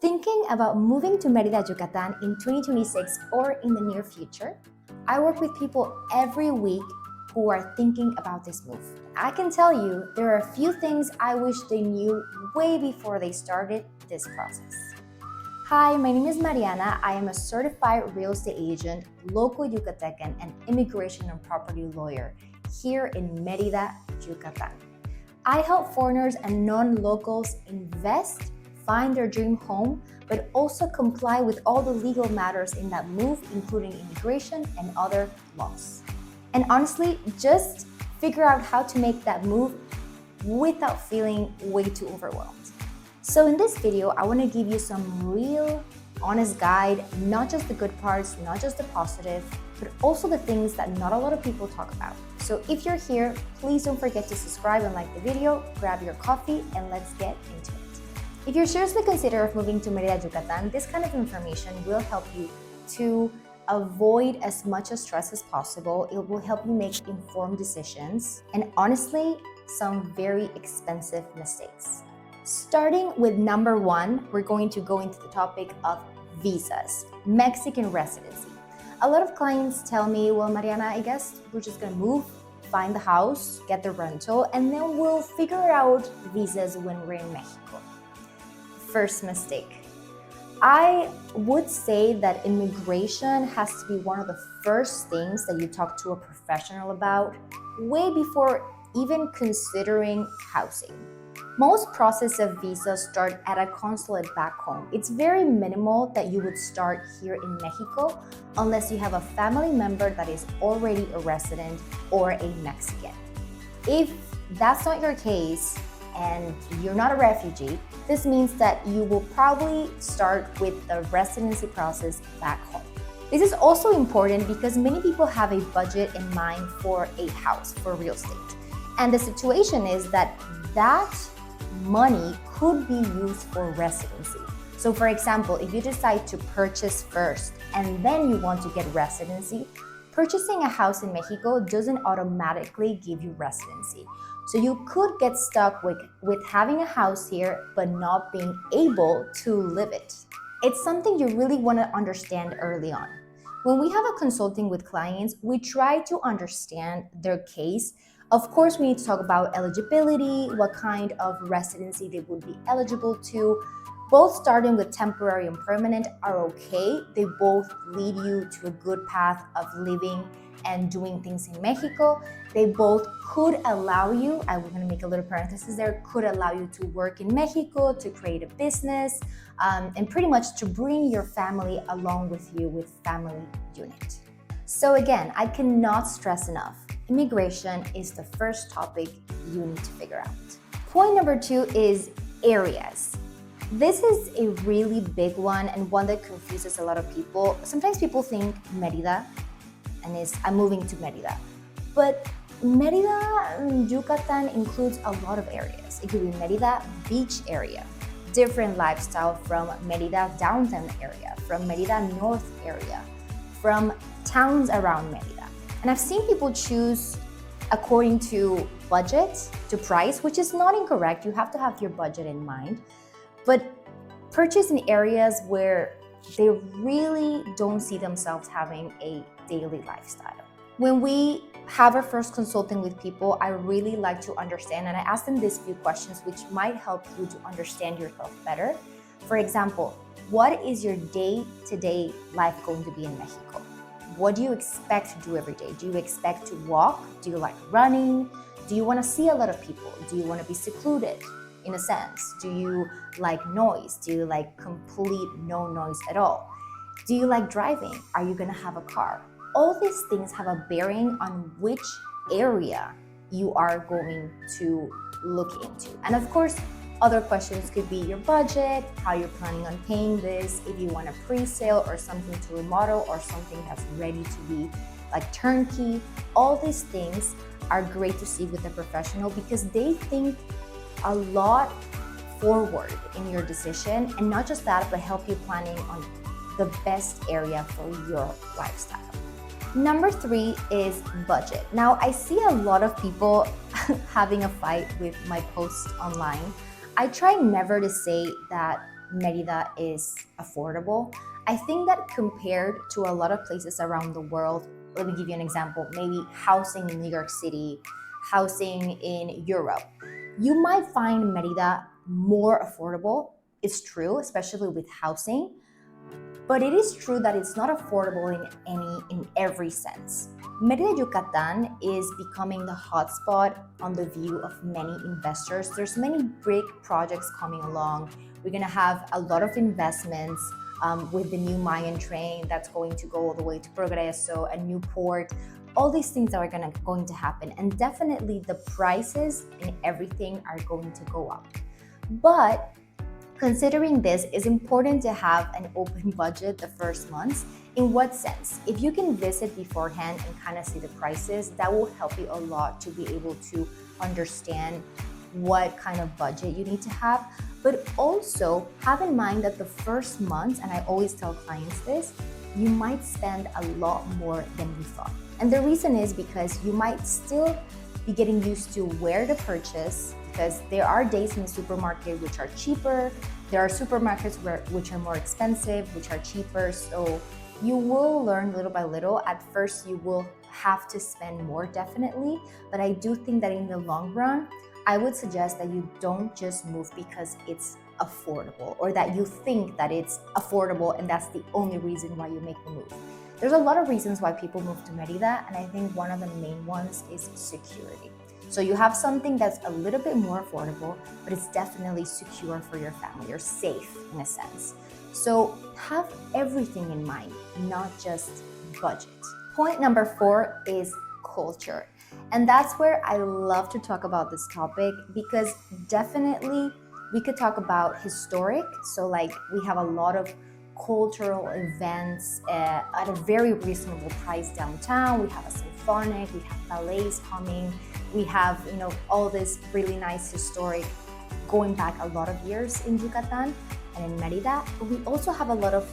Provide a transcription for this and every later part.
Thinking about moving to Mérida, Yucatán in 2026 or in the near future? I work with people every week who are thinking about this move. I can tell you there are a few things I wish they knew way before they started this process. Hi, my name is Mariana. I am a certified real estate agent, local Yucatecan, and immigration and property lawyer here in Mérida, Yucatán. I help foreigners and non-locals invest, find their dream home, but also comply with all the legal matters in that move, including immigration and other laws. And honestly, just figure out how to make that move without feeling way too overwhelmed. So in this video, I want to give you some real, honest guide, not just the good parts, not just the positive, but also the things that not a lot of people talk about. So if you're here, please don't forget to subscribe and like the video, grab your coffee, and let's get into it. If you're seriously considering moving to Mérida, Yucatán, this kind of information will help you to avoid as much stress as possible. It will help you make informed decisions and honestly, some very expensive mistakes. Starting with number one, we're going to go into the topic of visas, Mexican residency. A lot of clients tell me, well, Mariana, I guess we're just gonna move, find the house, get the rental, and then we'll figure out visas when we're in Mexico. First mistake. I would say that immigration has to be one of the first things that you talk to a professional about way before even considering housing. Most process of visas start at a consulate back home. It's very minimal that you would start here in Mexico unless you have a family member that is already a resident or a Mexican. If that's not your case and you're not a refugee, this means that you will probably start with the residency process back home. This is also important because many people have a budget in mind for a house, for real estate. And the situation is that money could be used for residency. So for example, if you decide to purchase first and then you want to get residency, purchasing a house in Mexico doesn't automatically give you residency. So you could get stuck with having a house here but not being able to live it. It's something you really want to understand early on. When we have a consulting with clients, we try to understand their case. Of course, we need to talk about eligibility, what kind of residency they would be eligible to. Both starting with temporary and permanent are okay. They both lead you to a good path of living and doing things in Mexico. They both could allow you, I was going to make a little parenthesis there, could allow you to work in Mexico, to create a business, and pretty much to bring your family along with you with family unit. So again, I cannot stress enough, immigration is the first topic you need to figure out. Point number two is areas. This is a really big one and one that confuses a lot of people. Sometimes people think Mérida, and I'm moving to Mérida. But Mérida, Yucatán includes a lot of areas. It could be Mérida beach area, different lifestyle from Mérida downtown area, from Mérida north area, from towns around Mérida. And I've seen people choose according to budget, to price, which is not incorrect. You have to have your budget in mind, but purchase in areas where they really don't see themselves having a daily lifestyle. When we have our first consulting with people, I really like to understand, and I ask them these few questions which might help you to understand yourself better. For example, what is your day-to-day life going to be in Mexico? What do you expect to do every day? Do you expect to walk? Do you like running? Do you want to see a lot of people? Do you want to be secluded? In a sense, do you like noise? Do you like complete no noise at all? Do you like driving? Are you gonna have a car? All these things have a bearing on which area you are going to look into. And of course, other questions could be your budget, how you're planning on paying this, if you want a pre-sale or something to remodel or something that's ready to be like turnkey. All these things are great to see with a professional because they think a lot forward in your decision, and not just that, but help you planning on the best area for your lifestyle. Number three is budget. Now, I see a lot of people having a fight with my posts online. I try never to say that Mérida is affordable. I think that compared to a lot of places around the world, let me give you an example, maybe housing in New York City, housing in Europe, you might find Mérida more affordable. It's true, especially with housing, but it is true that it's not affordable in every sense. Mérida, Yucatán is becoming the hotspot on the view of many investors. There's many big projects coming along. We're gonna have a lot of investments with the new Mayan train that's going to go all the way to Progreso, a new port, all these things that are going to happen. And definitely the prices and everything are going to go up. But considering this, it's important to have an open budget the first months. In what sense? If you can visit beforehand and kind of see the prices, that will help you a lot to be able to understand what kind of budget you need to have. But also have in mind that the first months, and I always tell clients this, you might spend a lot more than you thought. And the reason is because you might still be getting used to where to purchase, because there are days in the supermarket which are cheaper. There are supermarkets which are more expensive, which are cheaper. So you will learn little by little. At first, you will have to spend more, definitely. But I do think that in the long run, I would suggest that you don't just move because it's affordable, or that you think that it's affordable and that's the only reason why you make the move. There's a lot of reasons why people move to Mérida, and I think one of the main ones is security. So you have something that's a little bit more affordable, but it's definitely secure for your family. You're safe in a sense. So have everything in mind, not just budget. Point number 4 is culture. And that's where I love to talk about this topic, because definitely we could talk about historic. So like we have a lot of cultural events at a very reasonable price downtown. We have a symphonic, we have ballets coming, we have, all this really nice historic going back a lot of years in Yucatán and in Mérida. But we also have a lot of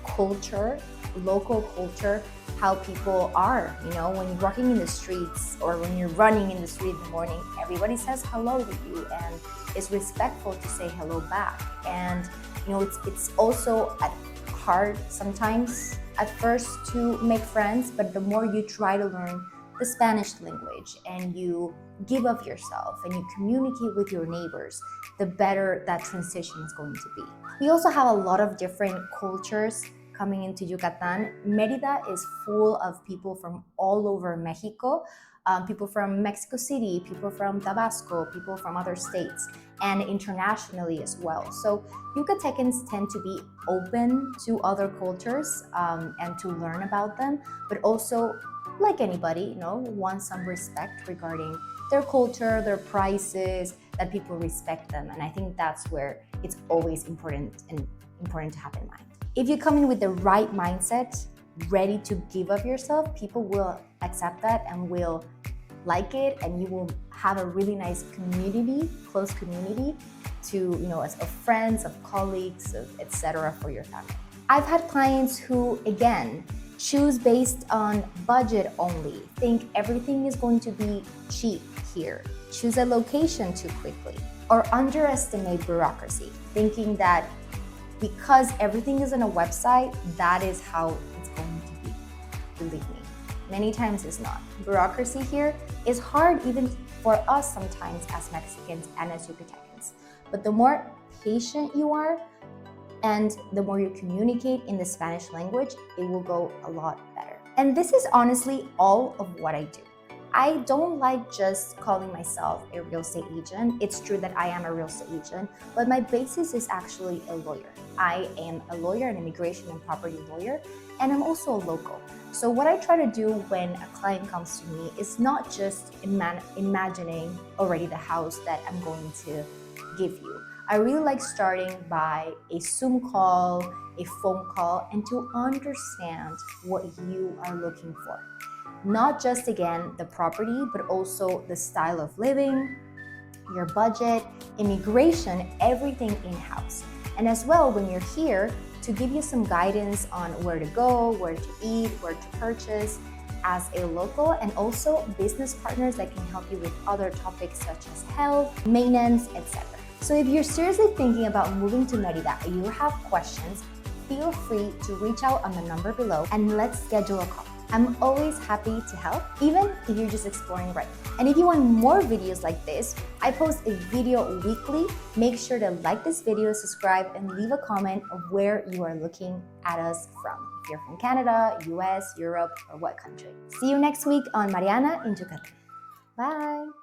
culture, local culture, how people are, when you're walking in the streets or when you're running in the street in the morning, everybody says hello to you and is respectful to say hello back. And it's also hard sometimes at first to make friends, but the more you try to learn the Spanish language and you give of yourself and you communicate with your neighbors, the better that transition is going to be. We also have a lot of different cultures coming into Yucatán. Mérida is full of people from all over Mexico, people from Mexico City, people from Tabasco, people from other states, and internationally as well. So Yucatecans tend to be open to other cultures and to learn about them, but also, like anybody, want some respect regarding their culture, their prices, that people respect them. And I think that's where it's always important to have in mind. If you come in with the right mindset, ready to give of yourself, people will accept that and will like it, and you will have a really nice community, close community to, of friends, of colleagues, etc. for your family. I've had clients who, again, choose based on budget only, think everything is going to be cheap here, choose a location too quickly, or underestimate bureaucracy, thinking that because everything is on a website, that is how it's going to be. Believe me, many times it's not. Bureaucracy here is hard even for us sometimes as Mexicans and as Yucatecans. But the more patient you are and the more you communicate in the Spanish language, it will go a lot better. And this is honestly all of what I do. I don't like just calling myself a real estate agent. It's true that I am a real estate agent, but my basis is actually a lawyer. I am a lawyer, an immigration and property lawyer, and I'm also a local. So what I try to do when a client comes to me is not just imagining already the house that I'm going to give you. I really like starting by a Zoom call, a phone call, and to understand what you are looking for. Not just, again, the property, but also the style of living, your budget, immigration, everything in-house. And as well, when you're here, to give you some guidance on where to go, where to eat, where to purchase as a local, and also business partners that can help you with other topics such as health, maintenance, etc. So if you're seriously thinking about moving to Mérida and you have questions, feel free to reach out on the number below and let's schedule a call. I'm always happy to help, even if you're just exploring right now. And if you want more videos like this, I post a video weekly. Make sure to like this video, subscribe, and leave a comment of where you are looking at us from. If you're from Canada, US, Europe, or what country. See you next week on Mariana in Yucatán. Bye.